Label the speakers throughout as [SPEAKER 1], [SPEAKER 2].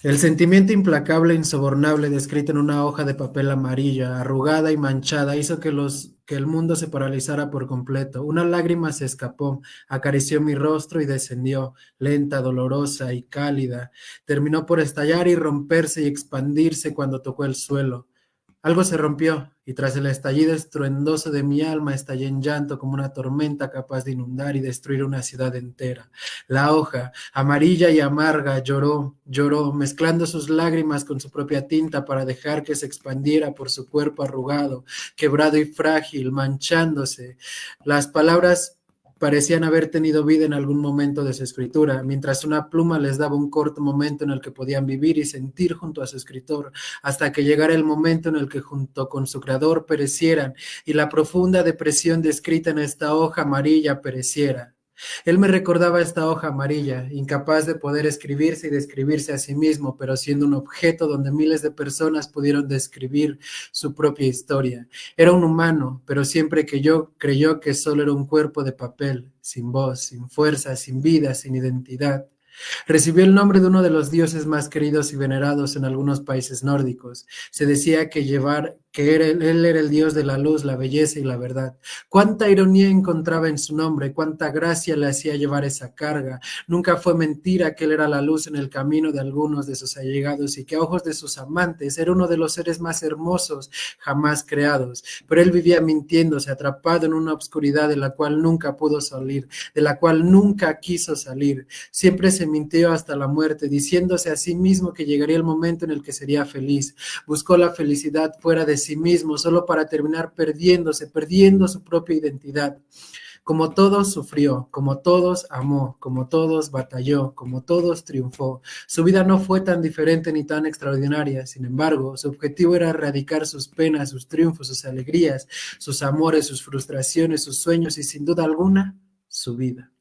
[SPEAKER 1] El sentimiento implacable e insobornable descrito en una hoja de papel amarilla, arrugada y manchada, hizo que el mundo se paralizara por completo. Una lágrima se escapó, acarició mi rostro y descendió, lenta, dolorosa y cálida. Terminó por estallar y romperse y expandirse cuando tocó el suelo. Algo se rompió, y tras el estallido estruendoso de mi alma estallé en llanto como una tormenta capaz de inundar y destruir una ciudad entera. La hoja, amarilla y amarga, lloró, lloró, mezclando sus lágrimas con su propia tinta para dejar que se expandiera por su cuerpo arrugado, quebrado y frágil, manchándose. Las palabras parecían haber tenido vida en algún momento de su escritura, mientras una pluma les daba un corto momento en el que podían vivir y sentir junto a su escritor, hasta que llegara el momento en el que junto con su creador perecieran y la profunda depresión descrita en esta hoja amarilla pereciera. Él me recordaba esta hoja amarilla, incapaz de poder escribirse y describirse a sí mismo, pero siendo un objeto donde miles de personas pudieron describir su propia historia. Era un humano, pero siempre que yo creyó que solo era un cuerpo de papel, sin voz, sin fuerza, sin vida, sin identidad. Recibió el nombre de uno de los dioses más queridos y venerados en algunos países nórdicos. Se decía que él era el dios de la luz, la belleza y la verdad. Cuánta ironía encontraba en su nombre, cuánta gracia le hacía llevar esa carga. Nunca fue mentira que él era la luz en el camino de algunos de sus allegados y que a ojos de sus amantes era uno de los seres más hermosos jamás creados. Pero él vivía mintiéndose, atrapado en una obscuridad de la cual nunca pudo salir, de la cual nunca quiso salir. Siempre se mintió hasta la muerte, diciéndose a sí mismo que llegaría el momento en el que sería feliz. Buscó la felicidad fuera de sí mismo, solo para terminar perdiéndose, perdiendo su propia identidad. Como todos sufrió, como todos amó, como todos batalló, como todos triunfó. Su vida no fue tan diferente ni tan extraordinaria. Sin embargo, su objetivo era erradicar sus penas, sus triunfos, sus alegrías, sus amores, sus frustraciones, sus sueños y sin duda alguna, su vida.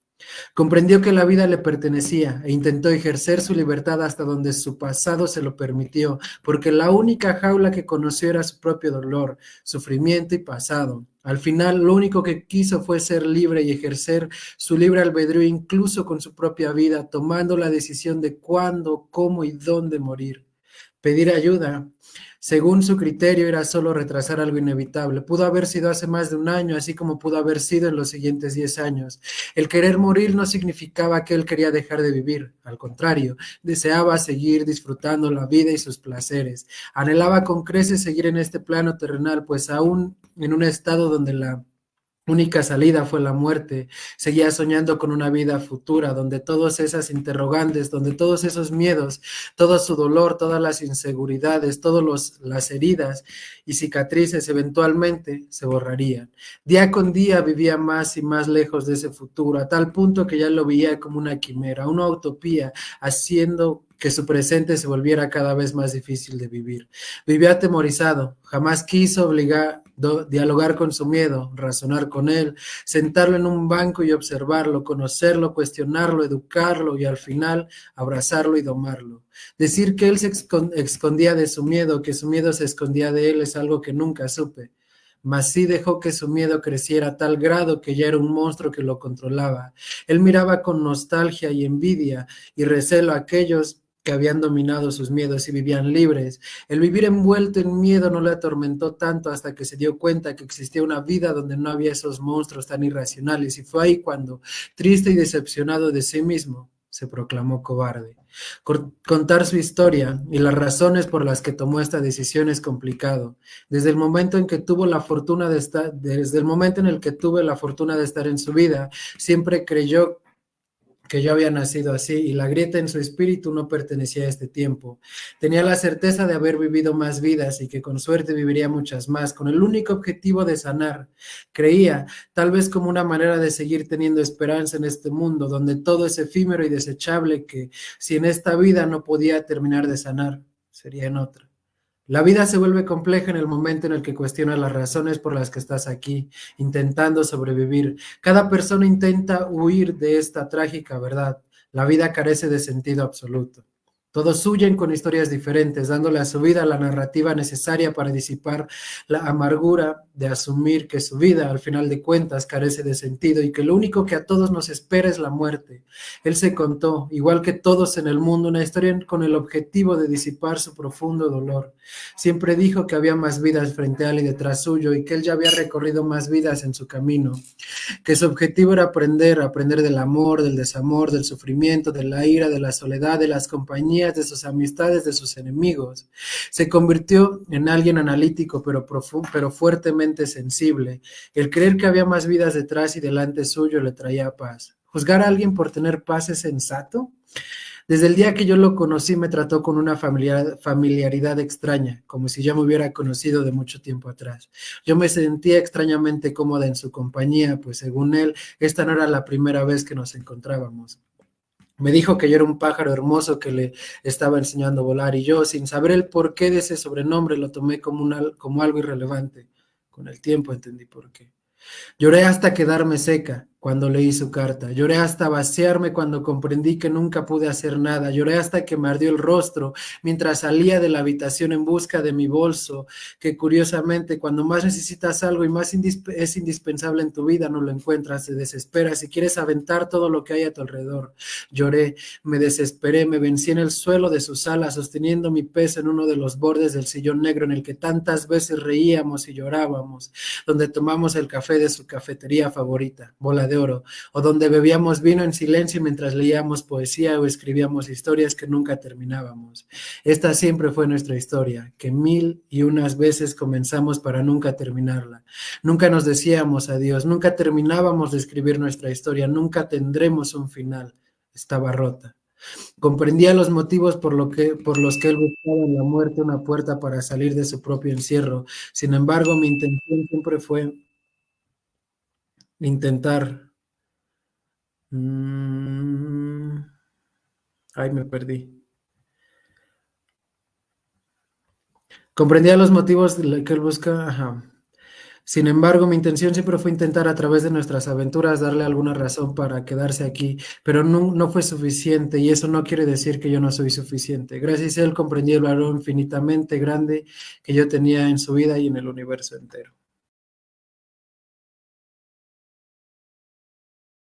[SPEAKER 1] Comprendió que la vida le pertenecía e intentó ejercer su libertad hasta donde su pasado se lo permitió, porque la única jaula que conoció era su propio dolor, sufrimiento y pasado. Al final, lo único que quiso fue ser libre y ejercer su libre albedrío incluso con su propia vida, tomando la decisión de cuándo, cómo y dónde morir. Pedir ayuda, según su criterio, era solo retrasar algo inevitable. Pudo haber sido hace más de un año, así como pudo haber sido en los siguientes 10 años. El querer morir no significaba que él quería dejar de vivir. Al contrario, deseaba seguir disfrutando la vida y sus placeres. Anhelaba con creces seguir en este plano terrenal, pues aún en un estado donde la única salida fue la muerte. Seguía soñando con una vida futura, donde todas esas interrogantes, donde todos esos miedos, todo su dolor, todas las inseguridades, todas las heridas y cicatrices eventualmente se borrarían. Día con día vivía más y más lejos de ese futuro, a tal punto que ya lo veía como una quimera, una utopía, haciendo que su presente se volviera cada vez más difícil de vivir. Vivía atemorizado, jamás quiso dialogar con su miedo, razonar con él, sentarlo en un banco y observarlo, conocerlo, cuestionarlo, educarlo y al final abrazarlo y domarlo. Decir que él se escondía de su miedo, que su miedo se escondía de él es algo que nunca supe. Mas sí dejó que su miedo creciera a tal grado que ya era un monstruo que lo controlaba. Él miraba con nostalgia y envidia y recelo a aquellos que habían dominado sus miedos y vivían libres. El vivir envuelto en miedo no le atormentó tanto hasta que se dio cuenta que existía una vida donde no había esos monstruos tan irracionales, y fue ahí cuando, triste y decepcionado de sí mismo, se proclamó cobarde. Contar su historia y las razones por las que tomó esta decisión es complicado. Desde el momento en que tuvo la fortuna de estar, desde el momento en el que tuve la fortuna de estar en su vida, siempre creyó que yo había nacido así, y la grieta en su espíritu no pertenecía a este tiempo. Tenía la certeza de haber vivido más vidas y que con suerte viviría muchas más, con el único objetivo de sanar. Creía, tal vez como una manera de seguir teniendo esperanza en este mundo, donde todo es efímero y desechable, que si en esta vida no podía terminar de sanar, sería en otra. La vida se vuelve compleja en el momento en el que cuestionas las razones por las que estás aquí, intentando sobrevivir. Cada persona intenta huir de esta trágica verdad. La vida carece de sentido absoluto. Todos huyen con historias diferentes, dándole a su vida la narrativa necesaria para disipar la amargura de asumir que su vida, al final de cuentas, carece de sentido y que lo único que a todos nos espera es la muerte. Él se contó, igual que todos en el mundo, una historia con el objetivo de disipar su profundo dolor. Siempre dijo que había más vidas frente a él y detrás suyo y que él ya había recorrido más vidas en su camino, que su objetivo era aprender del amor, del desamor, del sufrimiento, de la ira, de la soledad, de las compañías, de sus amistades, de sus enemigos. Se convirtió en alguien analítico, pero fuertemente sensible. El creer que había más vidas detrás y delante suyo le traía paz. ¿Juzgar a alguien por tener paz es sensato? Desde el día que yo lo conocí me trató con una familiaridad extraña, como si ya me hubiera conocido de mucho tiempo atrás. Yo me sentía extrañamente cómoda en su compañía, pues según él, esta no era la primera vez que nos encontrábamos. Me dijo que yo era un pájaro hermoso que le estaba enseñando a volar y yo, sin saber el porqué de ese sobrenombre, lo tomé como algo irrelevante. Con el tiempo entendí por qué. Lloré hasta quedarme seca cuando leí su carta. Lloré hasta vaciarme cuando comprendí que nunca pude hacer nada. Lloré hasta que me ardió el rostro mientras salía de la habitación en busca de mi bolso, que curiosamente cuando más necesitas algo y más es indispensable en tu vida no lo encuentras, te desesperas y quieres aventar todo lo que hay a tu alrededor. Lloré, me desesperé, me vencí en el suelo de su sala sosteniendo mi peso en uno de los bordes del sillón negro en el que tantas veces reíamos y llorábamos, donde tomamos el café de su cafetería favorita, Bola de Oro, o donde bebíamos vino en silencio mientras leíamos poesía o escribíamos historias que nunca terminábamos. Esta siempre fue nuestra historia, que 1001 veces comenzamos para nunca terminarla. Nunca nos decíamos adiós, nunca terminábamos de escribir nuestra historia, nunca tendremos un final. Estaba rota. Comprendía los motivos por los que él buscaba en la muerte una puerta para salir de su propio encierro. Sin embargo, mi intención siempre fue intentar. Ay, me perdí. Comprendía los motivos que él busca. Ajá. Sin embargo, mi intención siempre fue intentar a través de nuestras aventuras darle alguna razón para quedarse aquí, pero no fue suficiente y eso no quiere decir que yo no soy suficiente. Gracias a él comprendí el valor infinitamente grande que yo tenía en su vida y en el universo entero.